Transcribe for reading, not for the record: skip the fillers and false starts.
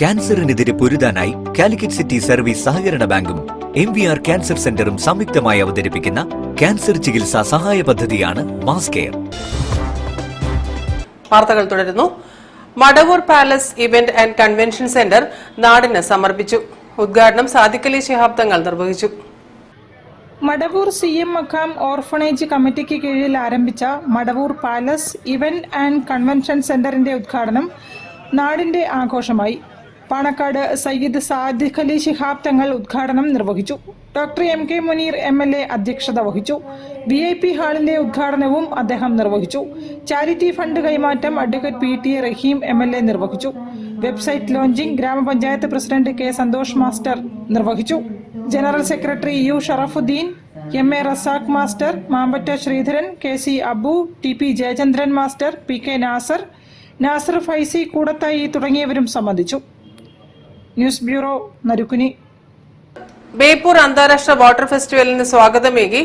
ക്യാൻസറിനെതിരെ പൊരുതാനായി Calicut city service സഹകരണ ബാങ്കും MVR cancer സെന്ററും സംയുക്തമായി അവതരിപ്പിക്കുന്ന ക്യാൻസർ ചികിത്സാ സഹായ പദ്ധതിയാണ് മാസ് കെയർ. വാർത്തകൾ തുടരുന്നു. Madavoor palace event and convention centre നാടിന് സമർപ്പിച്ചു. ഉദ്ഘാടനം സാദിഖ് അലി ശിഹാബ് തങ്ങൾ നിർവഹിച്ചു. മടവൂർ CM മഖാം ഓർഫണേജ് കമ്മിറ്റിക്ക് കീഴിൽ ആരംഭിച്ച Madavoor palace event and convention സെന്ററിന്റെ ഉദ്ഘാടനം നാടിന്റെ ആഘോഷമായി. പാണക്കാട് സയ്യിദ് സാദിഖ് അലി ശിഹാബ് തങ്ങൾ ഉദ്ഘാടനം നിർവഹിച്ചു. ഡോക്ടർ MK മുനീർ MLA അധ്യക്ഷത വഹിച്ചു. VIP ഹാളിന്റെ ഉദ്ഘാടനവും അദ്ദേഹം നിർവഹിച്ചു. ചാരിറ്റി ഫണ്ട് കൈമാറ്റം അഡ്വക്കേറ്റ് PT റഹീം MLA നിർവഹിച്ചു. വെബ്സൈറ്റ് ലോഞ്ചിംഗ് ഗ്രാമപഞ്ചായത്ത് പ്രസിഡന്റ് K സന്തോഷ് മാസ്റ്റർ നിർവഹിച്ചു. General secretary U Sharafuddin, MA Razak master, Mampatta Sreedharan, KC Abu, TP Jayachandran master, PK Nasar Faizy Koodathai തുടങ്ങിയവരും സംബന്ധിച്ചു. News bureau, Narikkuni. ബേപ്പൂർ അന്താരാഷ്ട്ര വാട്ടർ ഫെസ്റ്റിവലിന് സ്വാഗതമേകി